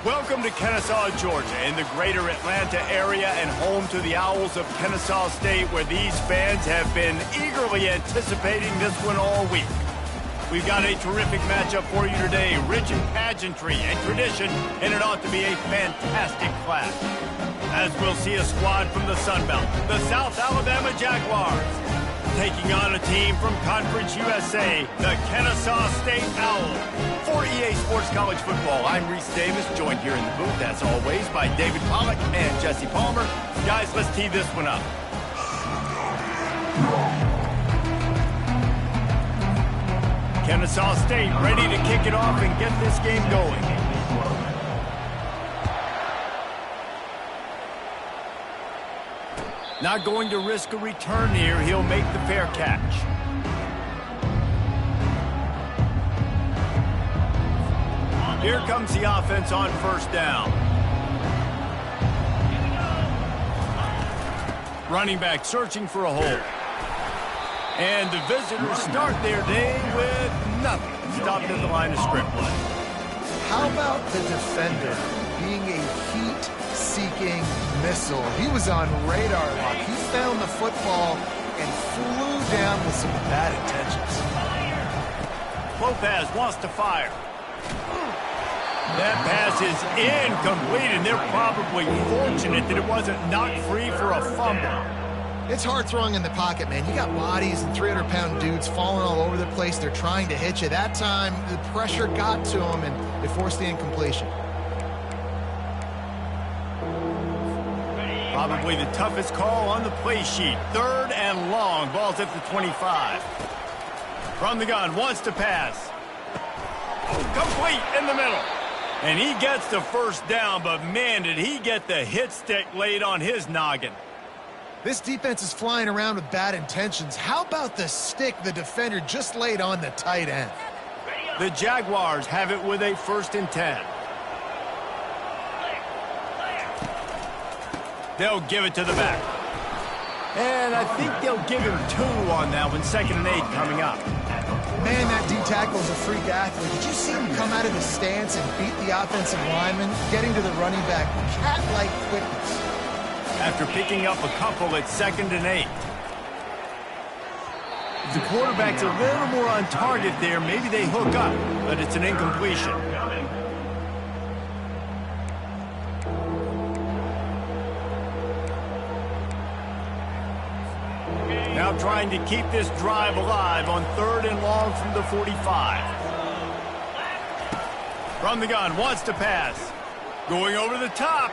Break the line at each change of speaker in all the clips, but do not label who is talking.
Welcome to Kennesaw, Georgia, in the greater Atlanta area and home to the Owls of Kennesaw State, where these fans have been eagerly anticipating this one all week. We've got a terrific matchup for you today, rich in pageantry and tradition, and it ought to be a fantastic clash. As we'll see a squad from the Sun Belt, the South Alabama Jaguars, taking on a team from Conference USA, the Kennesaw State Owls. For EA Sports College Football, I'm Reese Davis, joined here in the booth, as always, by David Pollack and Jesse Palmer. Guys, let's tee this one up. Kennesaw State ready to kick it off and get this game going. Not going to risk a return here. He'll make the fair catch. Here comes the offense on first down. Running back searching for a hole. And the visitors start their day with nothing. Stopped at the line of scrimmage.
How about the defender being a heat-seeking missile? He was on radar lock. He found the football and flew down with some bad intentions.
Lopez wants to fire. That pass is incomplete, and they're probably fortunate that it wasn't knocked free for a fumble.
It's hard throwing in the pocket, man. You got bodies and 300-pound dudes falling all over the place. They're trying to hit you. That time, the pressure got to them, and it forced the incompletion.
Probably the toughest call on the play sheet. 3rd and long. Ball's at the 25. From the gun, wants to pass. Complete in the middle. And he gets the first down, but man, did he get the hit stick laid on his noggin.
This defense is flying around with bad intentions. How about the stick the defender just laid on the tight end?
The Jaguars have it with a 1st and 10. They'll give it to the back. And I think they'll give him 2 on that one. 2nd and 8 coming up.
Man, that D-tackle is a freak athlete. Did you see him come out of his stance and beat the offensive lineman, getting to the running back? Cat-like quickness.
After picking up a couple at 2nd and 8. The quarterback's a little more on target there. Maybe they hook up, but it's an incompletion. Now trying to keep this drive alive on 3rd and long from the 45. From the gun, wants to pass. Going over the top.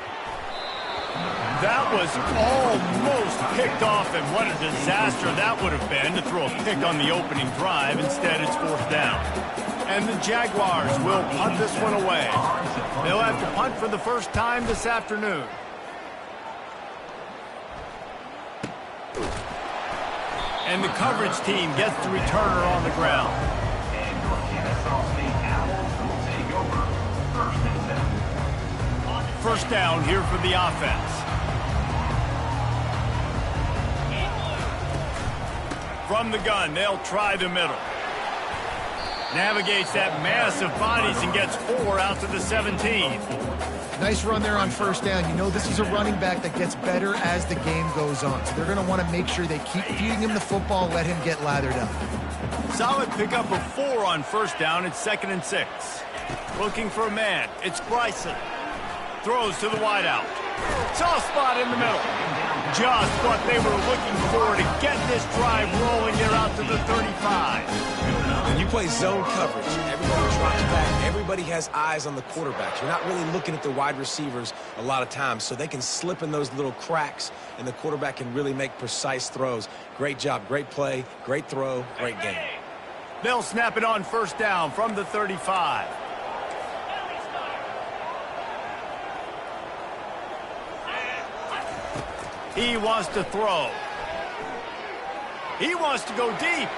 That was almost picked off, and what a disaster that would have been to throw a pick on the opening drive. Instead, it's 4th down. And the Jaguars will punt this one away. They'll have to punt for the first time this afternoon. And the coverage team gets the returner on the ground. First down here for the offense. From the gun, they'll try the middle. Navigates that mass of bodies and gets 4 out to the 17.
Nice run there on first down. You know this is a running back that gets better as the game goes on. So they're going to want to make sure they keep feeding him the football, let him get lathered up.
Solid pickup of 4 on first down. It's 2nd and 6. Looking for a man. It's Bryson. Throws to the wideout. Soft spot in the middle. Just what they were looking for to get this drive rolling here out to the 35.
When you play zone coverage, everybody drops back. Everybody has eyes on the quarterback. You're not really looking at the wide receivers a lot of times, so they can slip in those little cracks, and the quarterback can really make precise throws. Great job, great play, great throw, great game.
They'll snap it on first down from the 35. He wants to throw. He wants to go deep.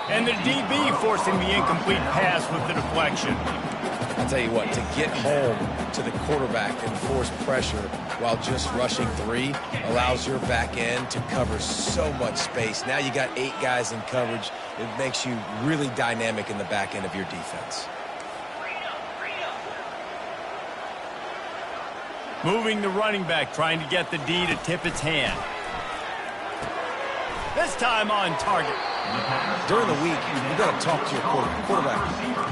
And the DB forcing the incomplete pass with the deflection.
I'll tell you what, to get home to the quarterback and force pressure while just rushing 3 allows your back end to cover so much space. Now you got 8 guys in coverage. It makes you really dynamic in the back end of your defense.
Moving the running back, trying to get the D to tip its hand. This time on target.
During the week, you got to talk to your quarterback.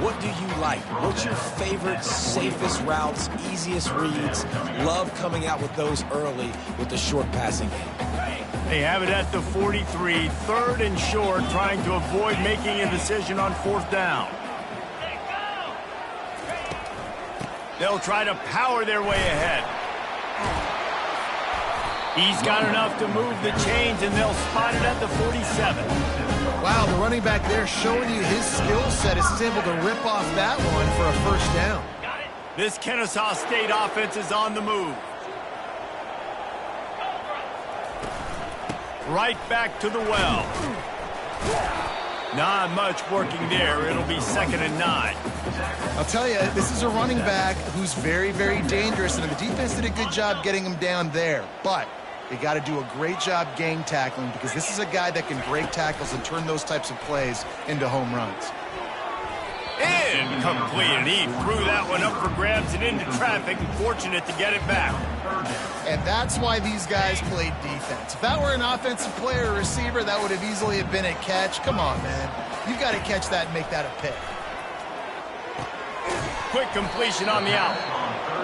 What do you like? What's your favorite, safest routes, easiest reads? Love coming out with those early with the short passing game.
They have it at the 43, 3rd and short, trying to avoid making a decision on 4th down. They'll try to power their way ahead. He's got enough to move the chains, and they'll spot it at the 47.
Wow, the running back there showing you his skill set as he's able to rip off that one for a 1st down.
This Kennesaw State offense is on the move. Right back to the well. Not much working there. It'll be 2nd and 9.
I'll tell you, this is a running back who's very, very dangerous, and the defense did a good job getting him down there. But they got to do a great job gang tackling because this is a guy that can break tackles and turn those types of plays into home runs.
Incomplete, and he threw that one up for grabs and into traffic, and fortunate to get it back.
And that's why these guys played defense. If that were an offensive player or receiver, that would have easily been a catch. Come on, man. You've got to catch that and make that a pick.
Quick completion on the out.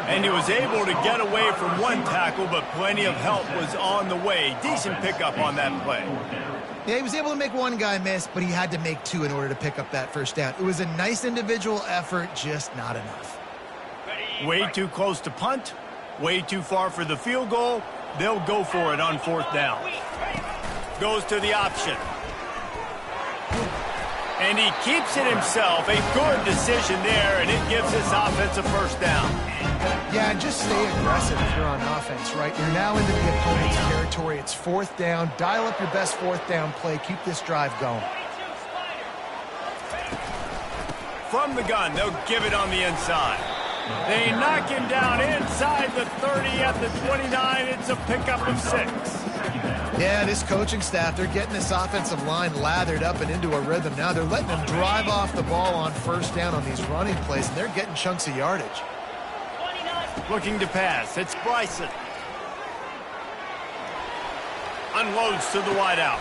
And he was able to get away from one tackle, but plenty of help was on the way. Decent pickup on that play.
Yeah, he was able to make one guy miss, but he had to make 2 in order to pick up that 1st down. It was a nice individual effort, just not enough.
Way too close to punt. Way too far for the field goal. They'll go for it on 4th down. Goes to the option. And he keeps it himself. A good decision there, and it gives this offense a 1st down.
Yeah, and just stay aggressive if you're on offense, right? You're now into the opponent's territory. It's 4th down. Dial up your best 4th down play. Keep this drive going.
From the gun, they'll give it on the inside. They knock him down inside the 30 at the 29. It's a pickup of 6.
Yeah, this coaching staff, they're getting this offensive line lathered up and into a rhythm. Now they're letting them drive off the ball on 1st down on these running plays, and they're getting chunks of yardage.
Looking to pass. It's Bryson. Unloads to the wideout.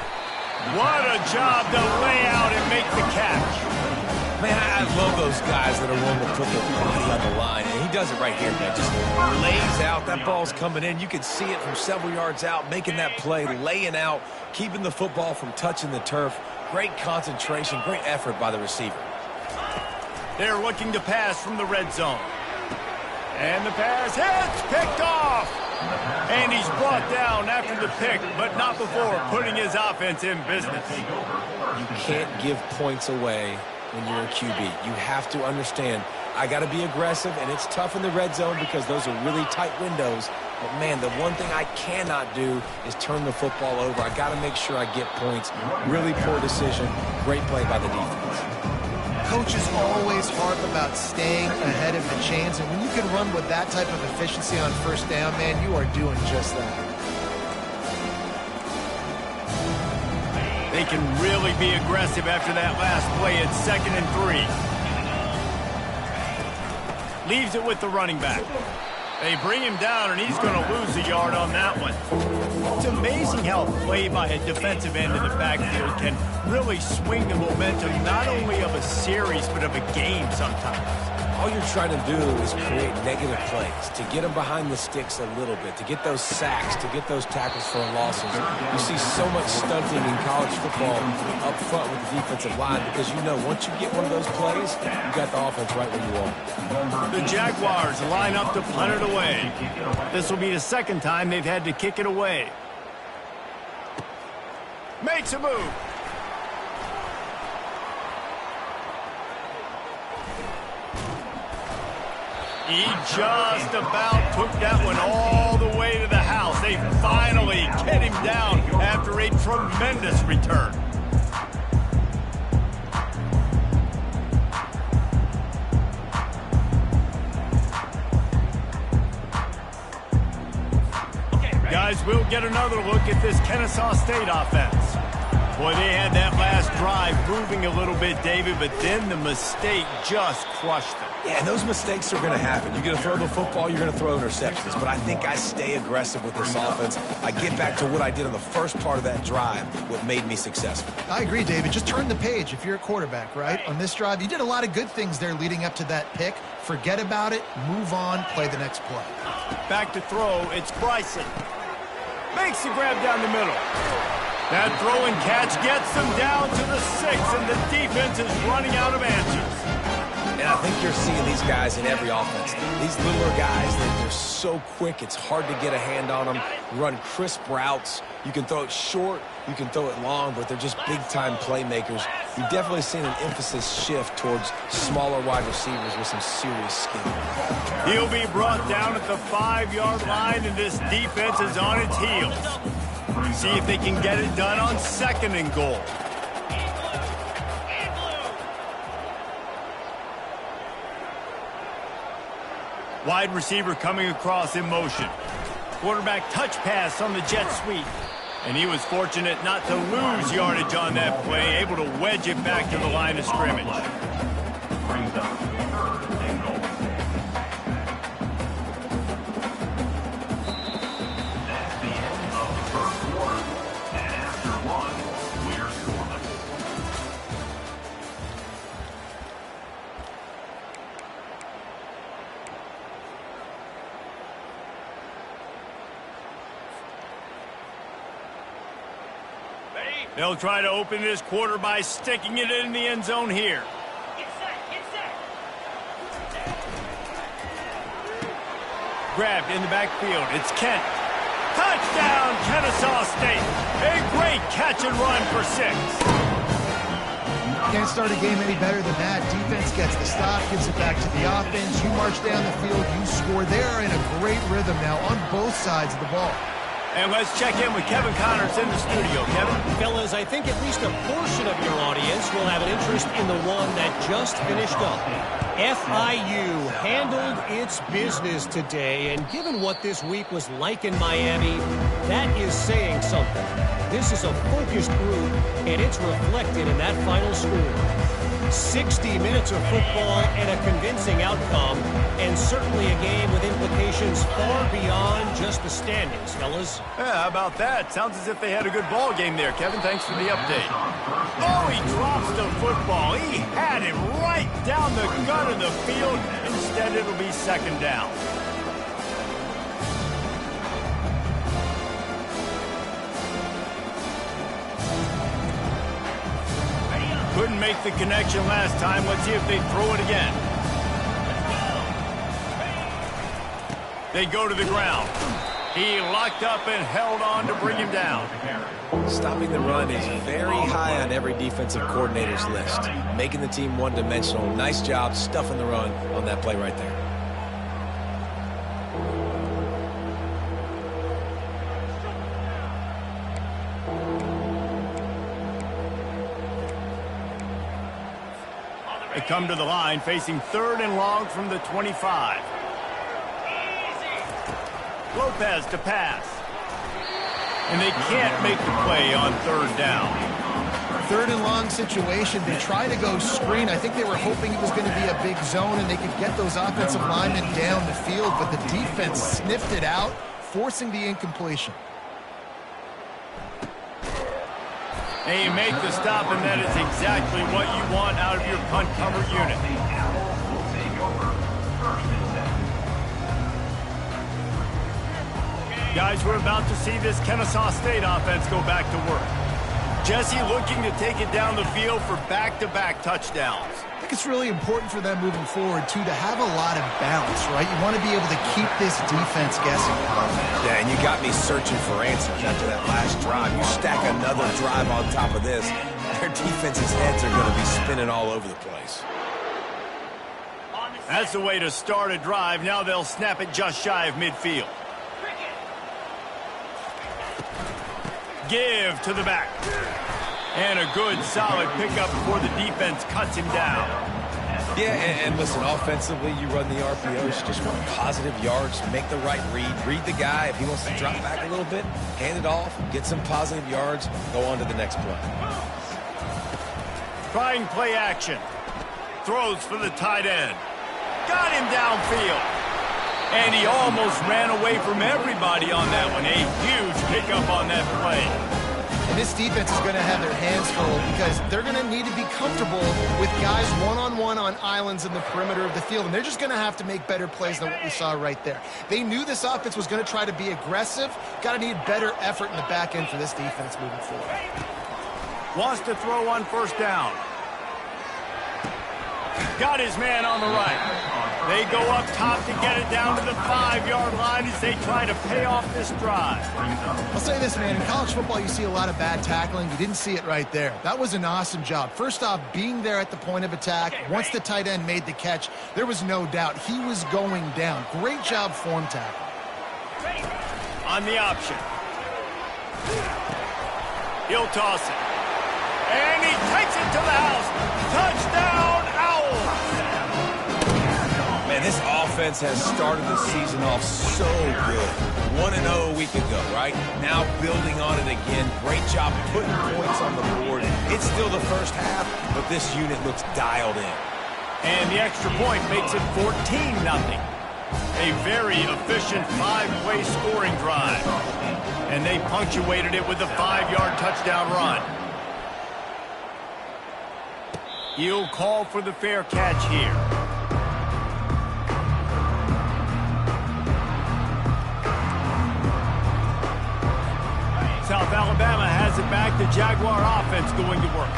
What a job to lay out and make the catch.
Man, I love those guys that are willing to put their body on the line. And he does it right here, man. Just lays out. That ball's coming in. You can see it from several yards out, making that play, laying out, keeping the football from touching the turf. Great concentration, great effort by the receiver.
They're looking to pass from the red zone. And the pass hits, picked off. And he's brought down after the pick, but not before putting his offense in business.
You can't give points away when you're a QB. You have to understand, I got to be aggressive, and it's tough in the red zone because those are really tight windows. But, man, the one thing I cannot do is turn the football over. I got to make sure I get points. Really poor decision. Great play by the defense.
Coaches always harp about staying ahead of the chains, and when you can run with that type of efficiency on 1st down, man, you are doing just that.
They can really be aggressive after that last play. It's 2nd and 3. Leaves it with the running back. They bring him down, and he's going to lose a yard on that one. It's amazing how play by a defensive end in the backfield can really swing the momentum not only of a series but of a game sometimes.
All you're trying to do is create negative plays, to get them behind the sticks a little bit, to get those sacks, to get those tackles for losses. You see so much stunting in college football up front with the defensive line because you know once you get one of those plays, you got the offense right where you are.
The Jaguars line up to punt it away. This will be the 2nd time they've had to kick it away. Makes a move. He just about took that one all the way to the house. They finally get him down after a tremendous return. Guys, we'll get another look at this Kennesaw State offense. Boy, they had that last drive moving a little bit, David, but then the mistake just crushed them.
Yeah, and those mistakes are going to happen. You're going to throw the football, you're going to throw interceptions. But I think I stay aggressive with this offense. I get back to what I did on the first part of that drive, what made me successful.
I agree, David. Just turn the page if you're a quarterback, right? On this drive, you did a lot of good things there leading up to that pick. Forget about it, move on, play the next play.
Back to throw, it's Bryson. Makes the grab down the middle. That throw and catch gets them down to the 6, and the defense is running out of answers.
And I think you're seeing these guys in every offense. These littler guys, they're so quick, it's hard to get a hand on them. Run crisp routes. You can throw it short, you can throw it long, but they're just big-time playmakers. You've definitely seen an emphasis shift towards smaller wide receivers with some serious skill.
He'll be brought down at the 5-yard line, and this defense is on its heels. See if they can get it done on 2nd and goal. Wide receiver coming across in motion. Quarterback touch pass on the jet sweep. And he was fortunate not to lose yardage on that play, able to wedge it back to the line of scrimmage. They'll try to open this quarter by sticking it in the end zone here.
Get set.
Grabbed in the backfield. It's Kent. Touchdown, Kennesaw State. A great catch and run for 6.
Can't start a game any better than that. Defense gets the stop, gives it back to the offense. You march down the field, you score. They're in a great rhythm now on both sides of the ball.
And let's check in with Kevin Connors in the studio. Kevin?
Fellas, I think at least a portion of your audience will have an interest in the one that just finished up. FIU handled its business today, and given what this week was like in Miami, that is saying something. This is a focused group, and it's reflected in that final score. 60 minutes of football and a convincing outcome, and certainly a game with implications far beyond just the standings, fellas.
Yeah, how about that? Sounds as if they had a good ball game there, Kevin. Thanks for the update. Oh, he drops the football. He had it right down the gut of the field. Instead, it'll be 2nd down. Couldn't make the connection last time. Let's see if they throw it again. They go to the ground. He locked up and held on to bring him down.
Stopping the run is very high on every defensive coordinator's list. Making the team one-dimensional. Nice job stuffing the run on that play right there.
They come to the line facing 3rd and long from the 25. Lopez to pass. And they can't make the play on 3rd down.
3rd and long situation. They try to go screen. I think they were hoping it was going to be a big zone and they could get those offensive linemen down the field, but the defense sniffed it out, forcing the incompletion.
And you make the stop, and that is exactly what you want out of your punt cover unit. Guys, we're about to see this Kennesaw State offense go back to work. Jesse looking to take it down the field for back-to-back touchdowns.
I think it's really important for them moving forward, too, to have a lot of balance, right? You want to be able to keep this defense guessing.
Yeah, and you got me searching for answers after that last drive. You stack another drive on top of this, their defense's heads are going to be spinning all over the place.
That's the way to start a drive. Now they'll snap it just shy of midfield. Give to the back. And a good, solid pickup before the defense cuts him down.
Yeah, and listen, offensively, you run the RPOs, just run positive yards, make the right read the guy. If he wants to drop back a little bit, hand it off, get some positive yards, go on to the next play.
Trying play action. Throws for the tight end. Got him downfield. And he almost ran away from everybody on that one. A huge pickup on that play.
And this defense is going to have their hands full because they're going to need to be comfortable with guys one-on-one on islands in the perimeter of the field. And they're just going to have to make better plays than what we saw right there. They knew this offense was going to try to be aggressive. Got to need better effort in the back end for this defense moving forward.
Wants to throw on first down. Got his man on the right. They go up top to get it down to the 5-yard line as they try to pay off this drive.
I'll say this, man. In college football, you see a lot of bad tackling. You didn't see it right there. That was an awesome job. First off, being there at the point of attack. Once the tight end made the catch, there was no doubt he was going down. Great job form tackle.
On the option. He'll toss it. And he takes it to the house. Touchdown, Owls!
Man, this offense has started the season off so good. 1-0 a week ago, right? Now building on it again. Great job putting points on the board. It's still the first half, but this unit looks dialed in.
And the extra point makes it 14-0. A very efficient 5-play scoring drive. And they punctuated it with a 5-yard touchdown run. He'll call for the fair catch here. South Alabama has it back. The Jaguar offense going to work.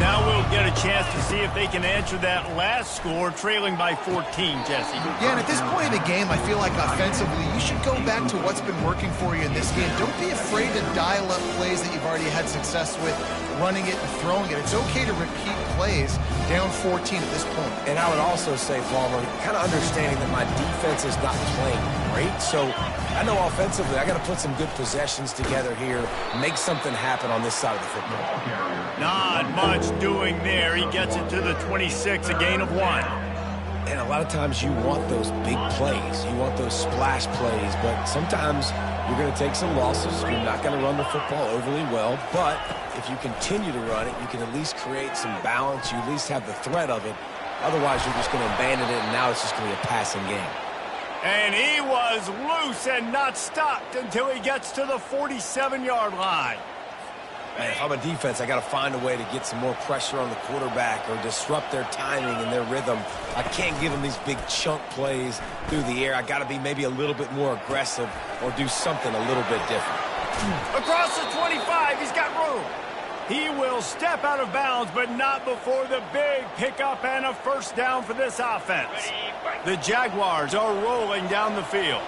Now we'll get a chance to see if they can answer that last score, trailing by 14, Jesse.
Yeah, and at this point in the game, I feel like offensively, you should go back to what's been working for you in this game. Don't be afraid to dial up plays that you've already had success with, running it and throwing it. It's okay to repeat plays down 14 at this point.
And I would also say, Palmer, kind of understanding that my defense is not playing great, so I know offensively I got to put some good possessions together here, make something happen on this side of the football.
Not much doing there. He gets it to the 26, a gain of 1.
And a lot of times you want those big plays. You want those splash plays, but sometimes you're going to take some losses. You're not going to run the football overly well, but if you continue to run it, you can at least create some balance. You at least have the threat of it. Otherwise, you're just going to abandon it, and now it's just going to be a passing game.
And he was loose and not stopped until he gets to the 47-yard line.
Man, if I'm a defense, I got to find a way to get some more pressure on the quarterback or disrupt their timing and their rhythm. I can't give them these big chunk plays through the air. I got to be maybe a little bit more aggressive or do something a little bit different.
Across the 25, he's got room. He will step out of bounds, but not before the big pickup and a first down for this offense. The Jaguars are rolling down the field.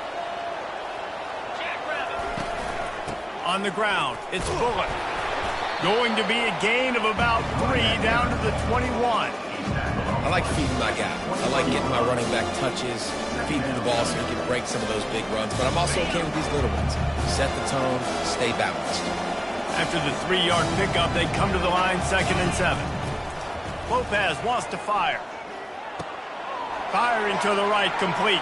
On the ground, it's Bullock. Going to be a gain of about 3 down to the 21.
I like feeding my guy. I like getting my running back touches, feeding the ball so he can break some of those big runs. But I'm also okay with these little ones. Set the tone, stay balanced.
After the 3-yard pickup, they come to the line, 2nd and 7. Lopez wants to fire. Firing to the right, complete.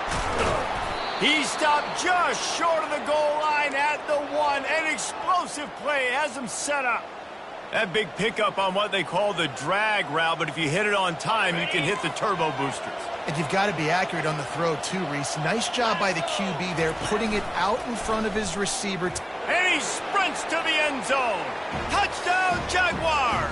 He stopped just short of the goal line at the 1. An explosive play has him set up. That big pickup on what they call the drag route, but if you hit it on time, you can hit the turbo boosters.
And you've got to be accurate on the throw, too, Reese. Nice job by the QB there, putting it out in front of his receiver.
And he sprints to the end zone. Touchdown, Jaguars!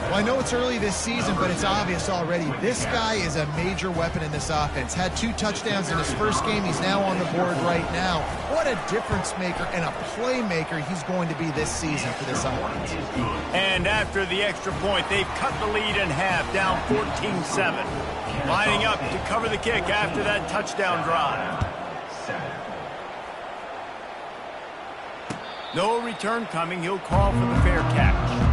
Well, I know it's early this season, but it's obvious already. This guy is a major weapon in this offense. Had 2 touchdowns in his first game. He's now on the board right now. What a difference maker and a playmaker he's going to be this season for this offense.
And after the extra point, they've cut the lead in half, down 14-7. Lining up to cover the kick after that touchdown drive. No return coming. He'll call for the fair catch.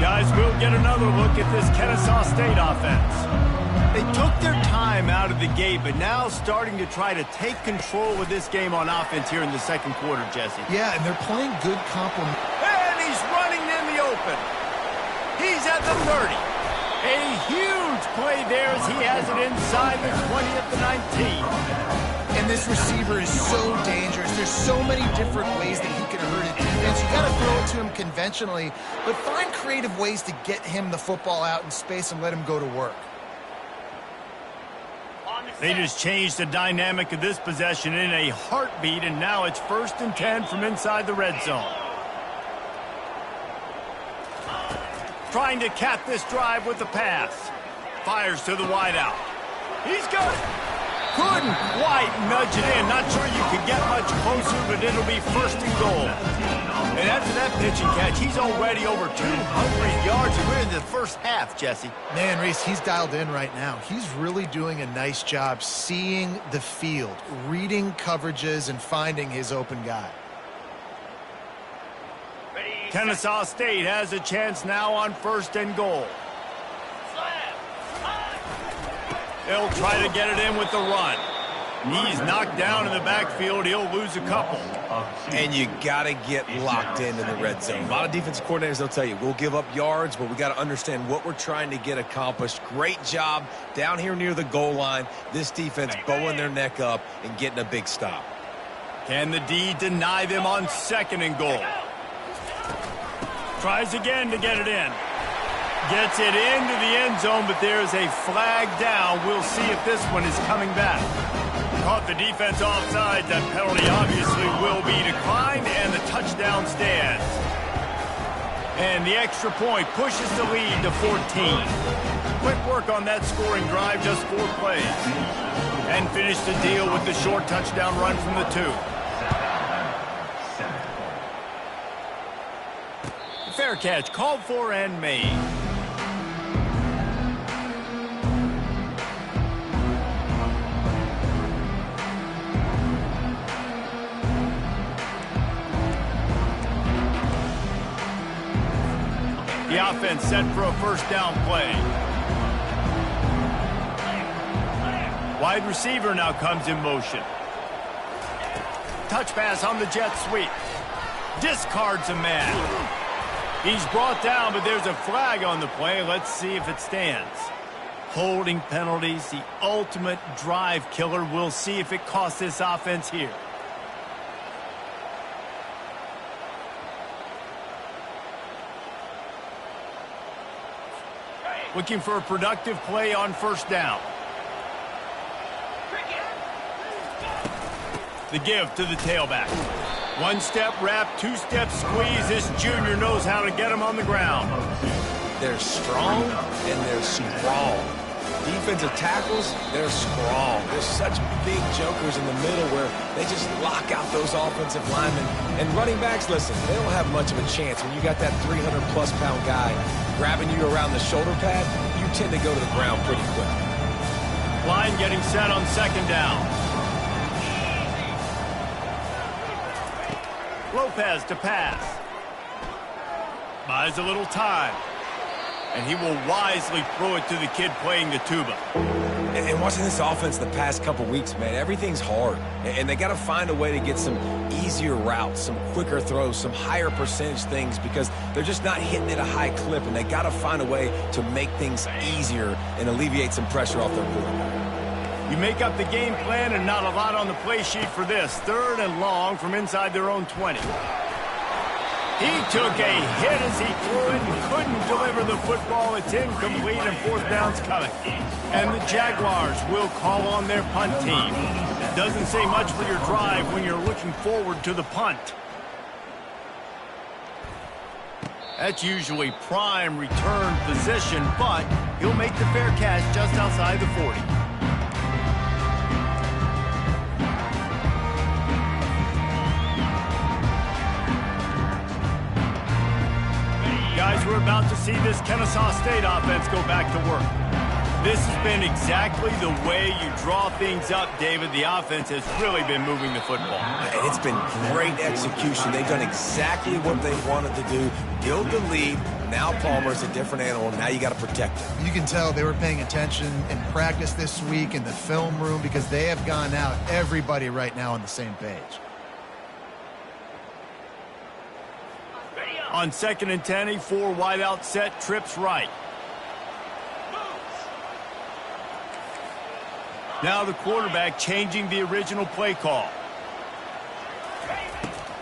Guys, we'll get another look at this Kennesaw State offense. They took their time out of the gate, but now starting to try to take control of this game on offense here in the second quarter, Jesse.
Yeah, and they're playing good complement.
And he's running in the open. He's at the 30. A huge play there as he has it inside the 20 at the 19.
And And this receiver is so dangerous. There's so many different ways that he can hurt a defense. You got to throw it to him conventionally, but find creative ways to get him the football out in space and let him go to work.
They just changed the dynamic of this possession in a heartbeat, and now it's 1st and 10 from inside the red zone. Trying to cap this drive with the pass. Fires to the wideout. He's got it. Couldn't quite nudge it in. Not sure you could get much closer, but it'll be 1st and goal. And after that pitch and catch, he's already over 200 yards, and we're in the first half, Jesse.
Man, Reese, he's dialed in right now. He's really doing a nice job seeing the field, reading coverages, and finding his open guy.
Kennesaw State has a chance now on 1st and goal. They'll try to get it in with the run. He's knocked down in the backfield. He'll lose a couple.
And you got to get locked into the red zone. A lot of defensive coordinators, they'll tell you, we'll give up yards, but we got to understand what we're trying to get accomplished. Great job down here near the goal line. This defense bowing their neck up and getting a big stop.
Can the D deny them on 2nd and goal? Tries again to get it in. Gets it into the end zone, but there's a flag down. We'll see if this one is coming back. Caught the defense offside. That penalty obviously will be declined, and the touchdown stands. And the extra point pushes the lead to 14. Quick work on that scoring drive, just 4 plays. And finished the deal with the short touchdown run from the 2. Fair catch, called for and made. The offense set for a 1st down play. Wide receiver now comes in motion. Touch pass on the jet sweep. Discards a man. He's brought down, but there's a flag on the play. Let's see if it stands. Holding penalties, the ultimate drive killer. We'll see if it costs this offense here. Looking for a productive play on 1st down. The give to the tailback. 1-step wrap, 2-step squeeze. This junior knows how to get him on the ground.
They're strong and they're strong. Defensive tackles, they're strong. There's such big jokers in the middle where they just lock out those offensive linemen. And running backs, listen, they don't have much of a chance. When you got that 300-plus pound guy grabbing you around the shoulder pad, you tend to go to the ground pretty quick.
Line getting set on 2nd down. Lopez to pass. Buys a little time. And he will wisely throw it to the kid playing the tuba.
And watching this offense the past couple weeks, man, everything's hard. And they got to find a way to get some easier routes, some quicker throws, some higher percentage things because they're just not hitting at a high clip. And they got to find a way to make things easier and alleviate some pressure off their quarterback.
You make up the game plan and not a lot on the play sheet for this. 3rd and long from inside their own 20. He took a hit as he threw it and couldn't deliver the football. It's incomplete and 4th down's coming. And the Jaguars will call on their punt team. It doesn't say much for your drive when you're looking forward to the punt. That's usually prime return position, but he'll make the fair catch just outside the 40. Guys, we're about to see this Kennesaw State offense go back to work. This has been exactly the way you draw things up, David. The offense has really been moving the football.
And it's been great execution. They've done exactly what they wanted to do. Build the lead. Now Palmer's a different animal. Now you got to protect him.
You can tell they were paying attention in practice this week in the film room because they have gone out, everybody right now on the same page.
On 2nd and 10, a 4 wide out set, trips right. Now the quarterback changing the original play call.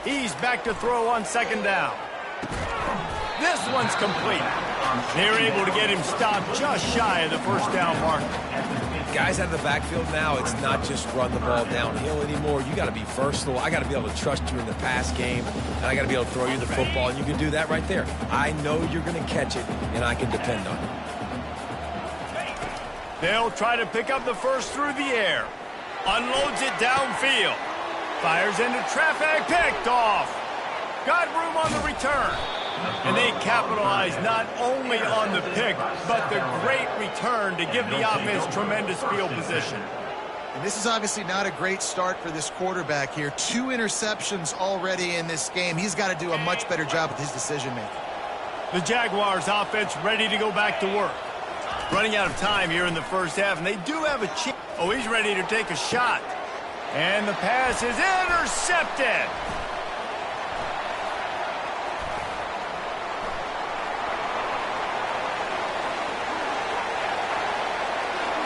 He's back to throw on second down. This one's complete. They're able to get him stopped just shy of the first down marker.
Guys out of the backfield now, it's not just run the ball downhill anymore. You got to be versatile. I got to be able to trust you in the pass game, and I got to be able to throw you the football, and you can do that right there. I know you're going to catch it, and I can depend on it.
They'll try to pick up the first through the air. Unloads it downfield. Fires into traffic, picked off. Got room on the return. And they capitalize not only on the pick, but the great return to give the offense tremendous field position.
And this is obviously not a great start for this quarterback here. 2 interceptions already in this game. He's got to do a much better job with his decision-making.
The Jaguars offense ready to go back to work. Running out of time here in the first half, and they do have a chance. Oh, he's ready to take a shot. And the pass is intercepted.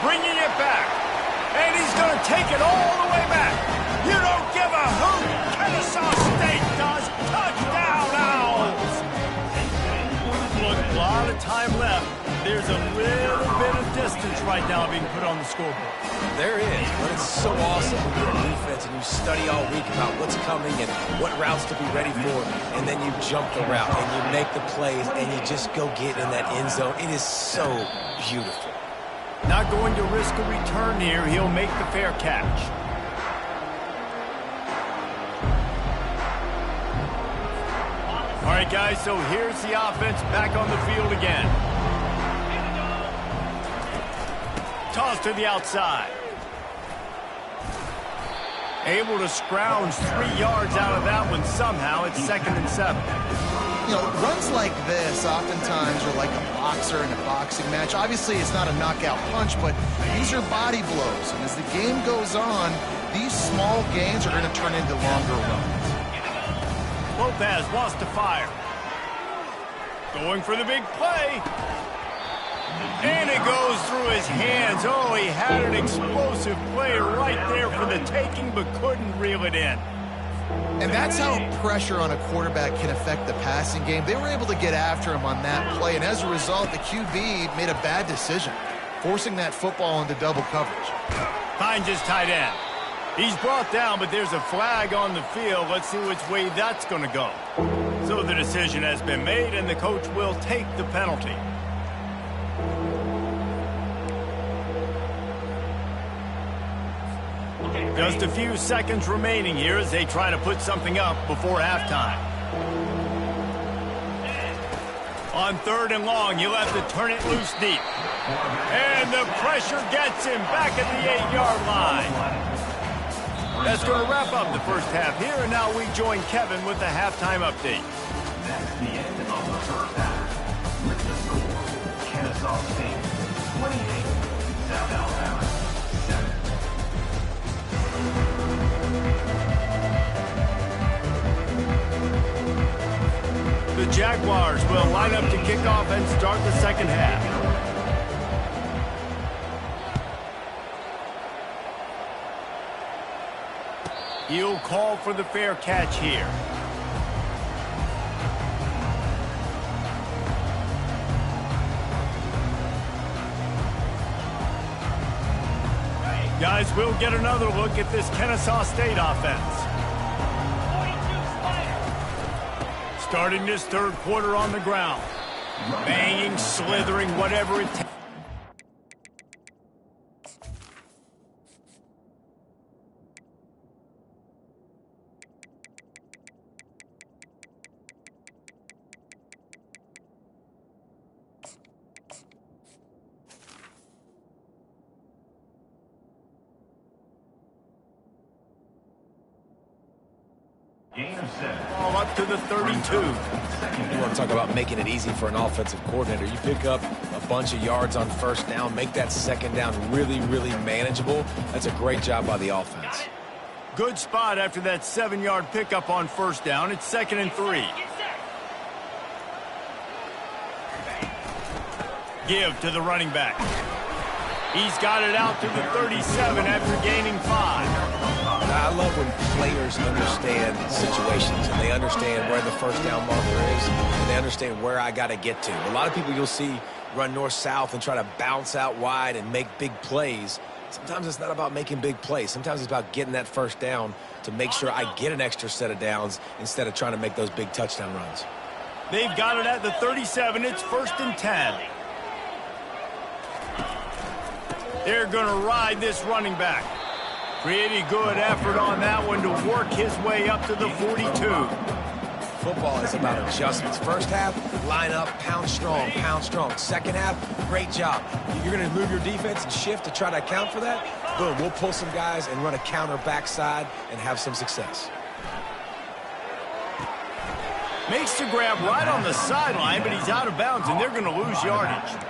Bringing it back. And he's going to take it all the way back. You don't give a hoot. Kennesaw State does. Touchdown, Owls. Look, a lot of time left. There's a little bit of distance right now being put on the scoreboard.
There is, but it's so awesome when you're a defense and you study all week about what's coming and what routes to be ready for, and then you jump the route and you make the plays and you just go get in that end zone. It is so beautiful.
Not going to risk a return here. He'll make the fair catch. All right, guys, so here's the offense back on the field again. Toss to the outside. Able to scrounge 3 yards out of that one somehow. It's 2nd and 7.
You know, runs like this oftentimes are like a boxer in a boxing match. Obviously, it's not a knockout punch, but these are body blows. And as the game goes on, these small gains are going to turn into longer runs.
Lopez wants to fire. Going for the big play. And it goes through his hands. Oh, he had an explosive play right there for the taking, but couldn't reel it in.
And that's how pressure on a quarterback can affect the passing game. They were able to get after him on that play, and as a result, the QB made a bad decision, forcing that football into double coverage.
Finds his tight end. He's brought down, but there's a flag on the field. Let's see which way that's going to go. So the decision has been made, and the coach will take the penalty. Just a few seconds remaining here as they try to put something up before halftime. On 3rd and long, you'll have to turn it loose deep. And the pressure gets him back at the 8-yard line. That's going to wrap up the first half here, and now we join Kevin with the halftime update.
That's the end of the first half. With the score, Kennesaw State 28, South Alabama 7.
The Jaguars will line up to kick off and start the second half. He'll call for the fair catch here. Guys, we'll get another look at this Kennesaw State offense. Starting this 3rd quarter on the ground. Banging, slithering, whatever it takes. Ball up to the 32.
You want to talk about making it easy for an offensive coordinator. You pick up a bunch of yards on 1st down, make that 2nd down really, really manageable. That's a great job by the offense.
Good spot after that 7-yard pickup on 1st down. It's 2nd and 3. Give to the running back. He's got it out to the 37 after gaining 5.
I love when players understand situations and they understand where the first down marker is and they understand where I got to get to. A lot of people you'll see run north-south and try to bounce out wide and make big plays. Sometimes it's not about making big plays. Sometimes it's about getting that first down to make sure I get an extra set of downs instead of trying to make those big touchdown runs.
They've got it at the 37. It's 1st and 10. They're going to ride this running back. Pretty good effort on that one to work his way up to the 42.
Football is about adjustments. First half, line up, pound strong, pound strong. Second half, great job. You're going to move your defense and shift to try to account for that. Boom, we'll pull some guys and run a counter backside and have some success.
Makes the grab right on the sideline, but he's out of bounds, and they're going to lose yardage.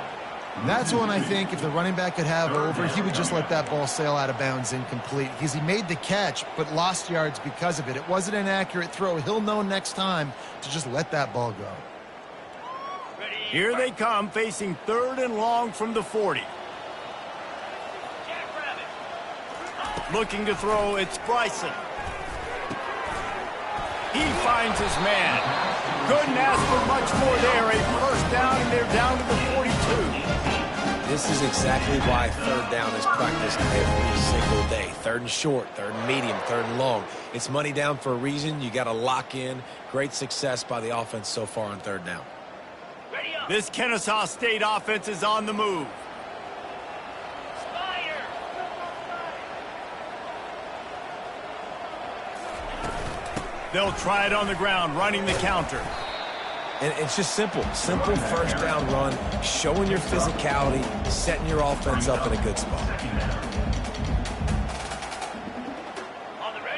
That's one I think if the running back could have over, he would just let that ball sail out of bounds incomplete because he made the catch but lost yards because of it. It wasn't an accurate throw. He'll know next time to just let that ball go.
Here they come, facing 3rd and long from the 40. Looking to throw, it's Bryson. He finds his man. Couldn't ask for much more there. A first down, and they're down to the 42.
This is exactly why 3rd down is practiced every single day. 3rd and short, 3rd and medium, 3rd and long. It's money down for a reason. You got to lock in. Great success by the offense so far on 3rd down.
This Kennesaw State offense is on the move. They'll try it on the ground, running the counter.
And it's just simple first down run, showing your physicality, setting your offense up in a good spot.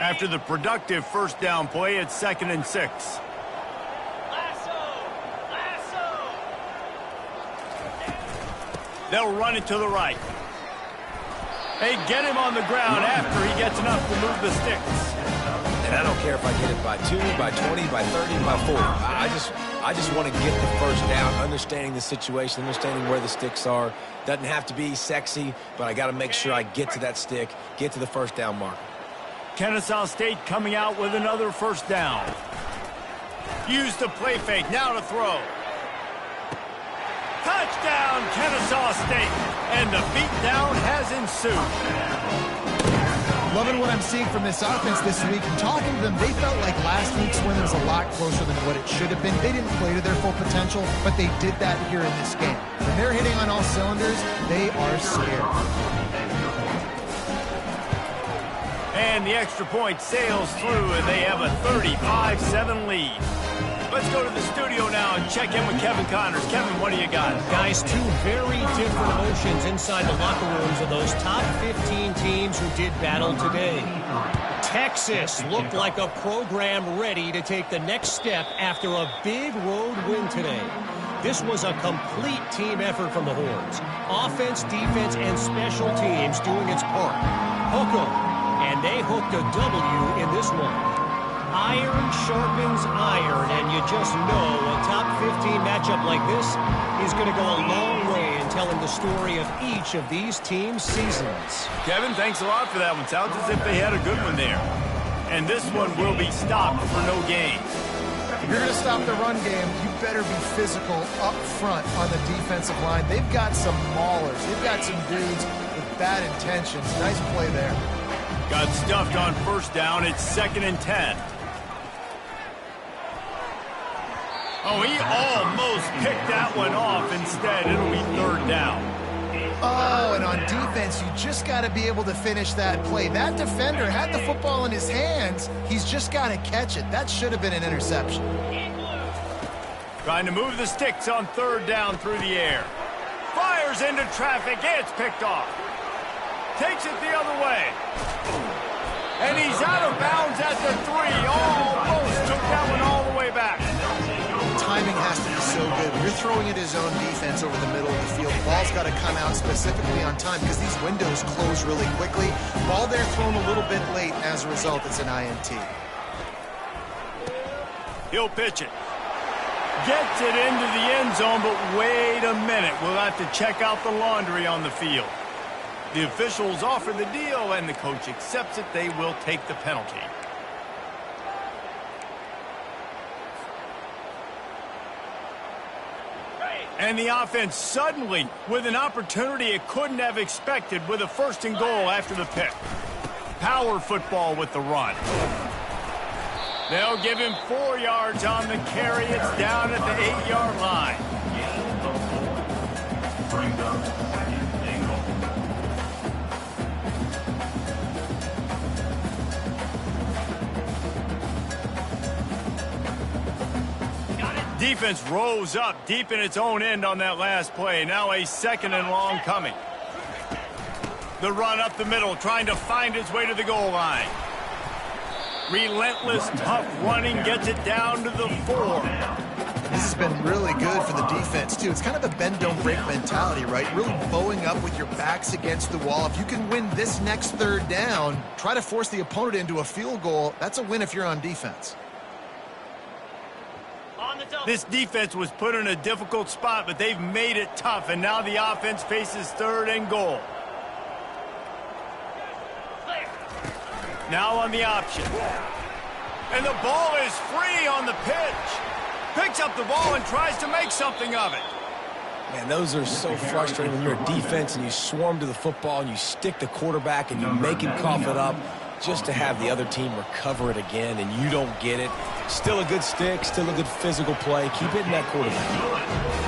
After the productive first down play, it's 2nd and 6. They'll run it to the right. They get him on the ground after he gets enough to move the sticks.
And I don't care if I get it by 2, by 20, by 30, by 40. I just want to get the first down, understanding the situation, understanding where the sticks are. Doesn't have to be sexy, but I got to make sure I get to that stick, get to the first down marker.
Kennesaw State coming out with another first down. Use the play fake, now to throw. Touchdown, Kennesaw State, and the beatdown has ensued.
Loving what I'm seeing from this offense this week. And talking to them, they felt like last week's win was a lot closer than what it should have been. They didn't play to their full potential, but they did that here in this game. When they're hitting on all cylinders, they are scared.
And the extra point sails through, and they have a 35-7 lead. Let's go to the studio now and check in with Kevin Connors. Kevin, what do you got?
Guys, 2 very different emotions inside the locker rooms of those top 15 teams who did battle today. Texas looked like a program ready to take the next step after a big road win today. This was a complete team effort from the Horns. Offense, defense, and special teams doing its part. Hook 'em, and they hooked a W in this one. Iron sharpens iron, and you just know a top 15 matchup like this is going to go a long way in telling the story of each of these teams' seasons.
Kevin, thanks a lot for that one. Sounds as if they had a good one there. And this one will be stopped for no gain.
If you're going to stop the run game, you better be physical up front on the defensive line. They've got some maulers. They've got some dudes with bad intentions. Nice play there.
Got stuffed on first down. It's 2nd and 10. Oh, he almost picked that one off. Instead, it'll be 3rd down.
Oh, and on defense, you just got to be able to finish that play. That defender had the football in his hands. He's just got to catch it. That should have been an interception.
Trying to move the sticks on 3rd down through the air. Fires into traffic. It's picked off. Takes it the other way. And he's out of bounds at the 3. Almost took that one all the way back.
Timing has to be so good. When you're throwing at his own defense over the middle of the field, the ball's got to come out specifically on time because these windows close really quickly. Ball there thrown a little bit late. As a result, it's an INT.
He'll pitch it. Gets it into the end zone, but wait a minute. We'll have to check out the laundry on the field. The officials offer the deal, and the coach accepts it. They will take the penalty. And the offense suddenly with an opportunity it couldn't have expected with a 1st and goal after the pick. Power football with the run. They'll give him 4 yards on the carry. It's down at the 8-yard line.
Gain of 4. Brings up 2nd and goal.
Defense rose up deep in its own end on that last play. Now a 2nd and long coming. The run up the middle, trying to find its way to the goal line. Relentless, tough running, gets it down to the 4.
This has been really good for the defense, too. It's kind of a bend-don't-break mentality, right? Really bowing up with your backs against the wall. If you can win this next 3rd down, try to force the opponent into a field goal. That's a win if you're on defense.
This defense was put in a difficult spot, but they've made it tough, and now the offense faces 3rd and goal. Now on the option. And the ball is free on the pitch. Picks up the ball and tries to make something of it.
Man, those are so frustrating when you're a defense and you swarm to the football and you stick the quarterback and you make him cough it up just to have the other team recover it again and you don't get it. Still a good stick, still a good physical play. Keep hitting that quarterback.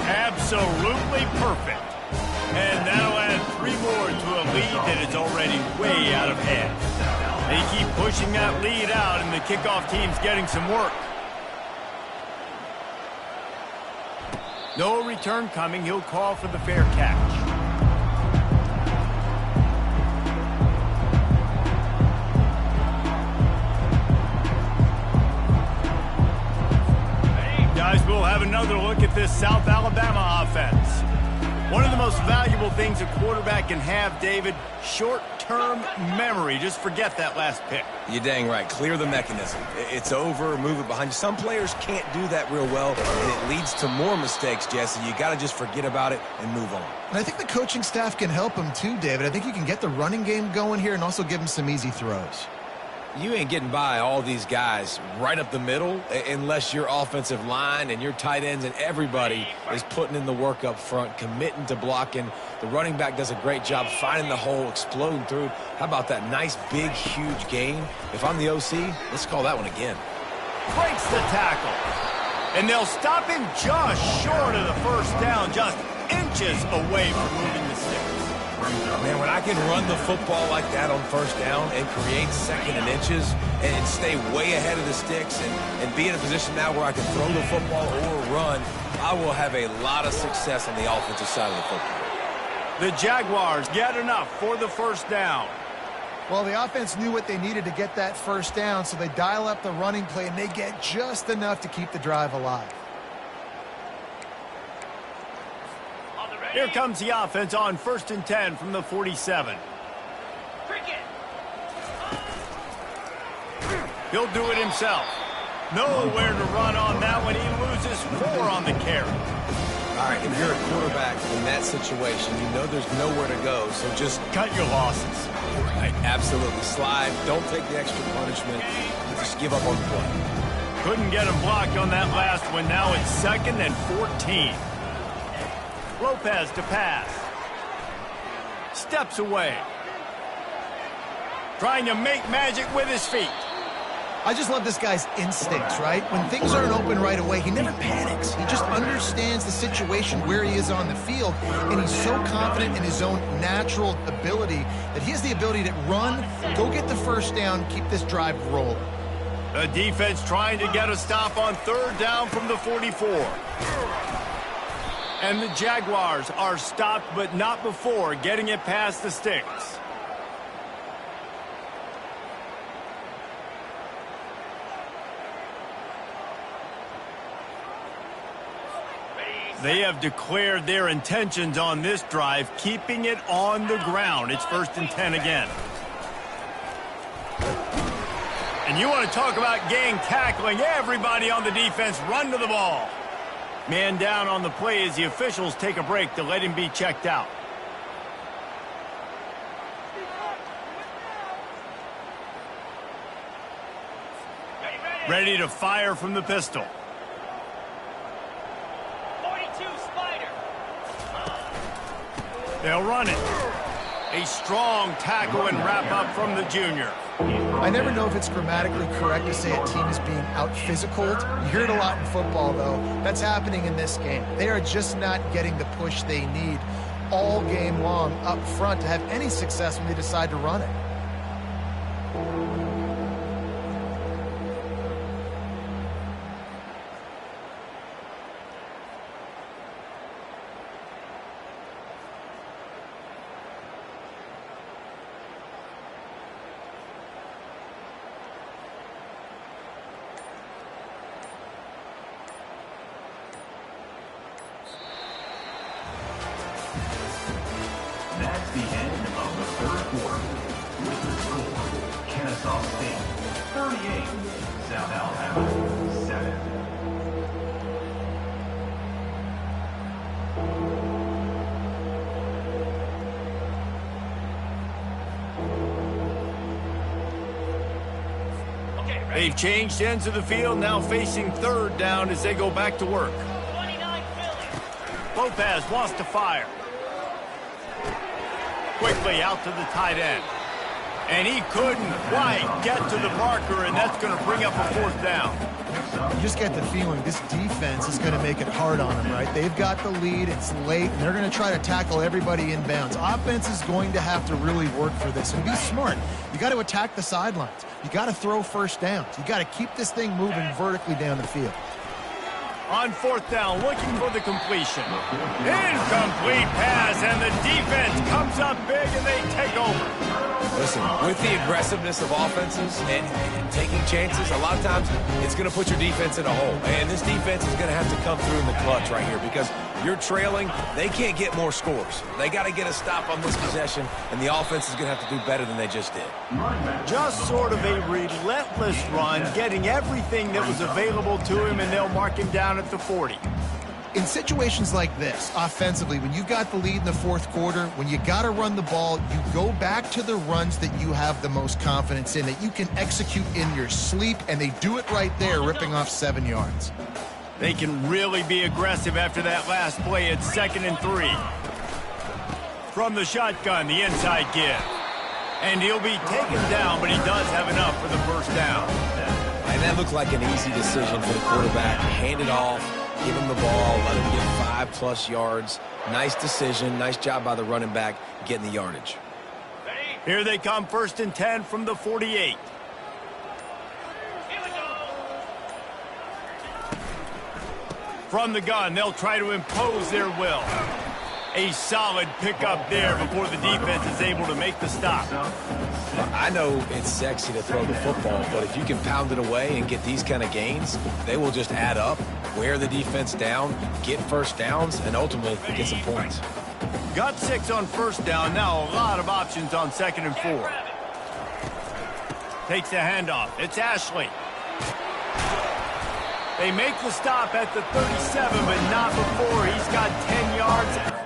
Absolutely perfect. And that'll add 3 more to a lead that is already way out of hand. They keep pushing that lead out, and the kickoff team's getting some work. No return coming. He'll call for the fair catch. Guys, we'll have another look at this South Alabama offense. One of the most valuable things a quarterback can have, David, short-term memory. Just forget that last pick.
You're dang right. Clear the mechanism. It's over, move it behind you. Some players can't do that real well, and it leads to more mistakes, Jesse. You got to just forget about it and move on.
And I think the coaching staff can help him too, David. I think you can get the running game going here and also give him some easy throws.
You ain't getting by all these guys right up the middle unless your offensive line and your tight ends and everybody is putting in the work up front, committing to blocking. The running back does a great job finding the hole, exploding through. How about that nice, big, huge gain? If I'm the OC, let's call that one again.
Breaks the tackle. And they'll stop him just short of the 1st down, just inches away from moving the sticks.
Man, when I can run the football like that on 1st down and create 2nd and inches and stay way ahead of the sticks and be in a position now where I can throw the football or run, I will have a lot of success on the offensive side of the football.
The Jaguars get enough for the 1st down.
Well, the offense knew what they needed to get that 1st down, so they dial up the running play, and they get just enough to keep the drive alive.
Here comes the offense on 1st and 10 from the 47. He'll do it himself. Nowhere to run on that one. He loses 4 on the carry.
All right, if you're a quarterback in that situation, you know there's nowhere to go, so just
cut your losses.
Right, absolutely. Slide. Don't take the extra punishment. Just give up on the play.
Couldn't get him blocked on that last one. Now it's 2nd and 14. Lopez to pass. Steps away. Trying to make magic with his feet.
I just love this guy's instincts, right? When things aren't open right away, he never panics. He just understands the situation where he is on the field, and he's so confident in his own natural ability that he has the ability to run, go get the 1st down, keep this drive rolling.
The defense trying to get a stop on 3rd down from the 44. And the Jaguars are stopped, but not before getting it past the sticks. They have declared their intentions on this drive, keeping it on the ground. It's 1st and 10 again. And you want to talk about gang tackling. Everybody on the defense run to the ball. Man down on the play as the officials take a break to let him be checked out. Ready to fire from the pistol.
42 Spider.
They'll run it. A strong tackle and wrap up from the junior.
I never know if it's grammatically correct to say a team is being out-physicaled. You hear it a lot in football, though. That's happening in this game. They are just not getting the push they need all game long up front to have any success when they decide to run it.
That's the end of the third quarter. With the score, Kennesaw State 38, South Alabama 7.
They've changed ends of the field, now facing third down as they go back to work.
29 Philly.
Lopez wants to fire. Quickly out to the tight end. And he couldn't quite get to the marker, and that's going to bring up a fourth down.
You just get the feeling this defense is going to make it hard on them, right? They've got the lead, it's late, and they're going to try to tackle everybody inbounds. Offense is going to have to really work for this and be smart. You got to attack the sidelines. You got to throw first downs. You got to keep this thing moving vertically down the field.
On fourth down, looking for the completion. Incomplete pass, and the defense comes up big, and they take over.
Listen, with the aggressiveness of offenses and taking chances, a lot of times it's going to put your defense in a hole. And this defense is going to have to come through in the clutch right here because you're trailing. They can't get more scores. They got to get a stop on this possession, and the offense is going to have to do better than they just did.
Just sort of a relentless run, getting everything that was available to him, and they'll mark him down at the 40.
In situations like this, offensively, when you've got the lead in the fourth quarter, when you got to run the ball, you go back to the runs that you have the most confidence in, that you can execute in your sleep, and they do it right there, ripping off 7 yards.
They can really be aggressive after that last play at 2nd and 3. From the shotgun, the inside give. And he'll be taken down, but he does have enough for the first down.
And that looked like an easy decision for the quarterback. Hand it off, give him the ball, let him get 5+ yards. Nice decision, nice job by the running back getting the yardage.
Here they come, 1st and 10 from the 48. From the gun, they'll try to impose their will. A solid pickup there before the defense is able to make the stop.
I know it's sexy to throw the football, but if you can pound it away and get these kind of gains, they will just add up, wear the defense down, get first downs, and ultimately get some points.
Got 6 on first down, now a lot of options on 2nd and 4. Takes the handoff, it's Ashley. They make the stop at the 37, but not before. He's got 10 yards.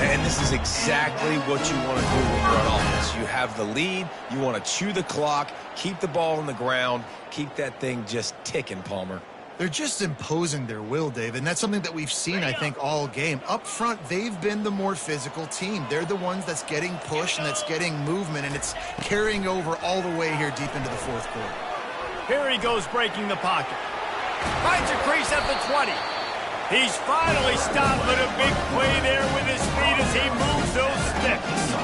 And this is exactly what you want to do when you're on offense. You have the lead, you want to chew the clock, keep the ball on the ground, keep that thing just ticking, Palmer.
They're just imposing their will, David, and that's something that we've seen, I think, all game. Up front, they've been the more physical team. They're the ones that's getting pushed and that's getting movement, and it's carrying over all the way here deep into the fourth quarter.
Here he goes breaking the pocket. Finds a crease at the 20. He's finally stopped with a big play there with his feet as he moves those sticks.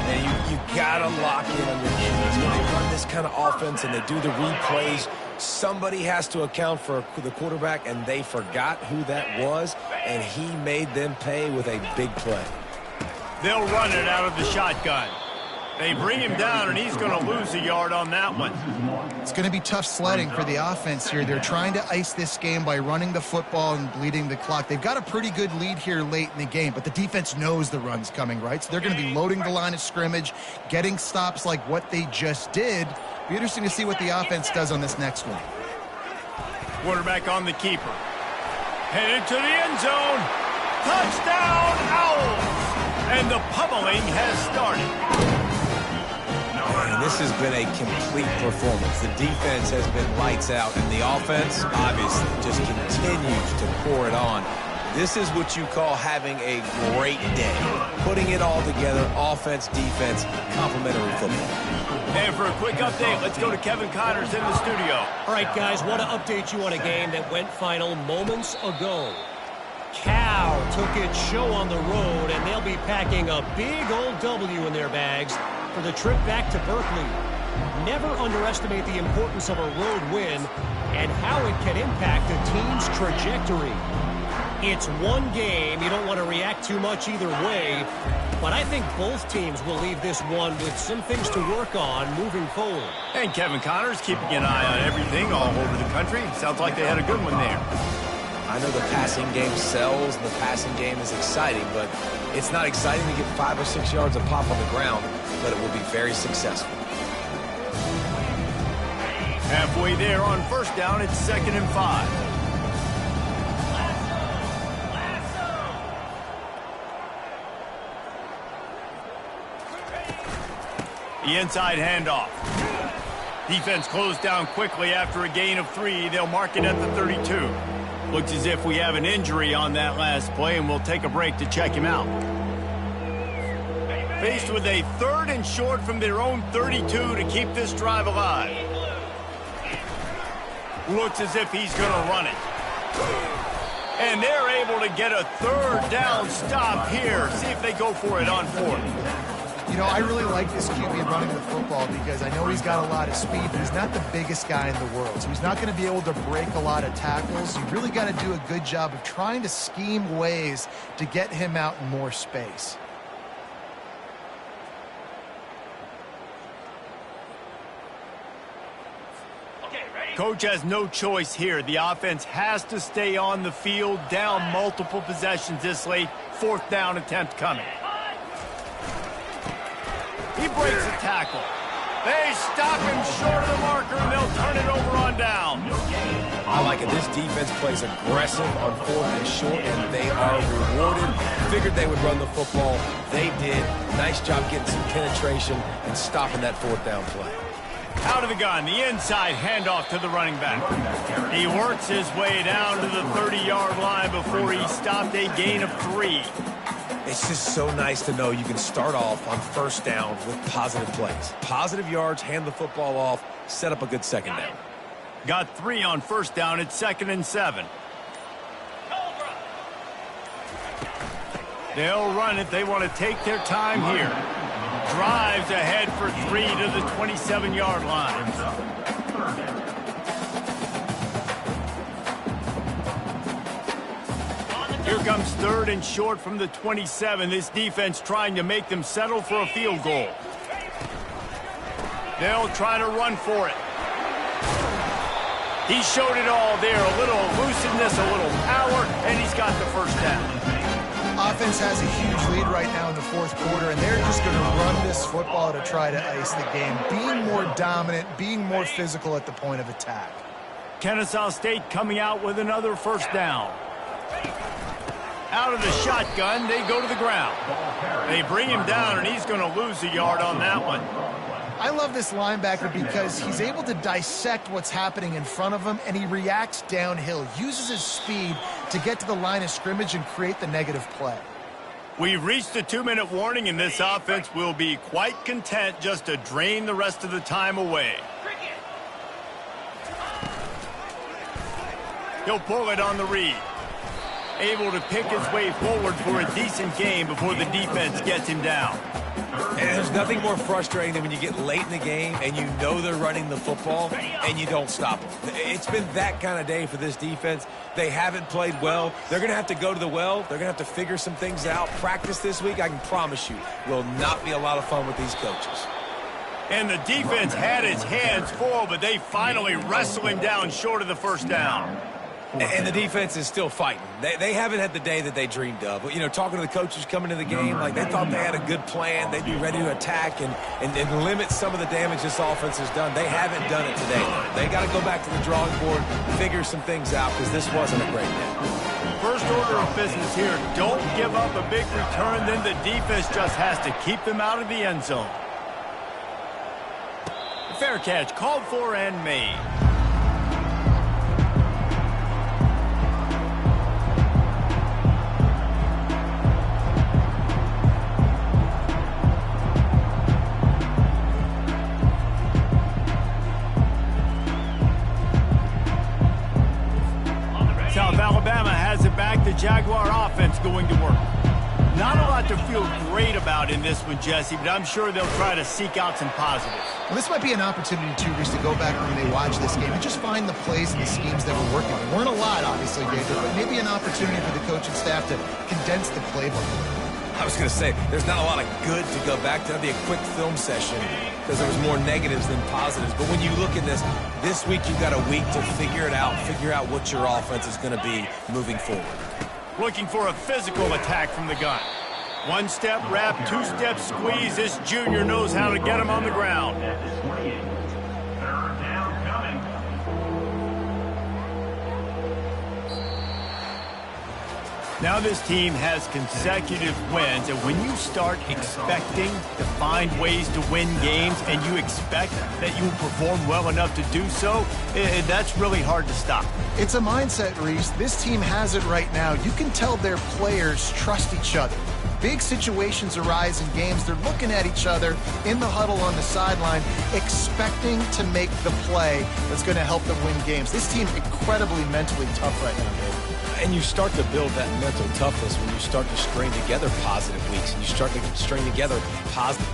And you got to lock in on your keys. When they run this kind of offense and they do the replays, somebody has to account for the quarterback, and they forgot who that was, and he made them pay with a big play.
They'll run it out of the shotgun. They bring him down, and he's going to lose a yard on that one.
It's going to be tough sledding for the offense here. They're trying to ice this game by running the football and bleeding the clock. They've got a pretty good lead here late in the game, but the defense knows the run's coming, right? So they're going to be loading the line of scrimmage, getting stops like what they just did. Be interesting to see what the offense does on this next one.
Quarterback on the keeper. Headed to the end zone. Touchdown, Owls! And the pummeling has started.
And this has been a complete performance. The defense has been lights out, and the offense, obviously, just continues to pour it on. This is what you call having a great day. Putting it all together, offense, defense, complementary football.
And for a quick update, let's go to Kevin Connors in the studio.
All right, guys, want to update you on a game that went final moments ago. Cal took its show on the road, and they'll be packing a big old W in their bags for the trip back to Berkeley. Never underestimate the importance of a road win and how it can impact a team's trajectory. It's one game. You don't want to react too much either way, but I think both teams will leave this one with some things to work on moving forward.
And Kevin Connors keeping an eye on everything all over the country. Sounds like they had a good one there.
I know the passing game sells, and the passing game is exciting, but it's not exciting to get 5 or 6 yards of pop on the ground, but it will be very successful.
Halfway there on first down, it's 2nd and 5. The inside handoff. Defense closed down quickly after a gain of 3. They'll mark it at the 32. Looks as if we have an injury on that last play, and we'll take a break to check him out. Faced with a 3rd and short from their own 32 to keep this drive alive. Looks as if he's going to run it. And they're able to get a 3rd down stop here. See if they go for it on 4th.
You know, I really like this QB running the football because I know he's got a lot of speed, but he's not the biggest guy in the world. So he's not going to be able to break a lot of tackles. You really got to do a good job of trying to scheme ways to get him out in more space.
Coach has no choice here. The offense has to stay on the field, down multiple possessions this late. 4th down attempt coming. He breaks a tackle. They stop him short of the marker, and they'll turn it over on down.
I like it. This defense plays aggressive on 4th and short, and they are rewarded. Figured they would run the football. They did. Nice job getting some penetration and stopping that 4th down play.
Out of the gun, the inside handoff to the running back. He works his way down to the 30-yard line before he stopped a gain of 3.
It's just so nice to know you can start off on 1st down with positive plays. Positive yards, hand the football off, set up a good 2nd down.
Got 3 on 1st down. It's 2nd and 7. They'll run it. They want to take their time here. Drives ahead for 3 to the 27-yard line. Here comes 3rd and short from the 27. This defense trying to make them settle for a field goal. They'll try to run for it. He showed it all there. A little elusiveness, a little power, and he's got the 1st down.
Offense has a huge lead right now in the 4th quarter, and they're just going to run this football to try to ice the game. Being more dominant, being more physical at the point of attack.
Kennesaw State coming out with another 1st down. Out of the shotgun, they go to the ground. They bring him down, and he's going to lose a yard on that one.
I love this linebacker because he's able to dissect what's happening in front of him, and he reacts downhill, uses his speed to get to the line of scrimmage and create the negative play.
We've reached the 2-minute warning, and this offense will be quite content just to drain the rest of the time away. He'll pull it on the read. Able to pick his way forward for a decent game before the defense gets him down.
And there's nothing more frustrating than when you get late in the game and you know they're running the football and you don't stop them. It's been that kind of day for this defense. They haven't played well. They're going to have to go to the well. They're going to have to figure some things out. Practice this week, I can promise you, will not be a lot of fun with these coaches.
And the defense had its hands full, but they finally wrestle him down short of the first down.
And the defense is still fighting. They haven't had the day that they dreamed of. You know, talking to the coaches coming into the game, like they thought they had a good plan. They'd be ready to attack and limit some of the damage this offense has done. They haven't done it today. They got to go back to the drawing board, figure some things out, because this wasn't a great day.
First order of business here. Don't give up a big return. Then the defense just has to keep them out of the end zone. Fair catch, called for and made. South Alabama has it back. The Jaguar offense going to work. Not a lot to feel great about in this one, Jesse, but I'm sure they'll try to seek out some positives.
Well, this might be an opportunity, too, Reese, to go back when they watch this game and just find the plays and the schemes that were working. There weren't a lot, obviously, David, but maybe an opportunity for the coaching staff to condense the playbook.
I was going to say, there's not a lot of good to go back to. That'd be a quick film session because there was more negatives than positives. But when you look at this week you've got a week to figure it out, figure out what your offense is going to be moving forward.
Looking for a physical attack from the gun. One step wrap, two step squeeze. This junior knows how to get him on the ground.
Third down coming.
Now this team has consecutive wins, and when you start expecting to find ways to win games and you expect that you will perform well enough to do so, that's really hard to stop.
It's a mindset, Reese. This team has it right now. You can tell their players trust each other. Big situations arise in games. They're looking at each other in the huddle on the sideline, expecting to make the play that's going to help them win games. This team incredibly mentally tough right now, David.
And you start to build that mental toughness when you start to string together positive weeks and you start to string together positive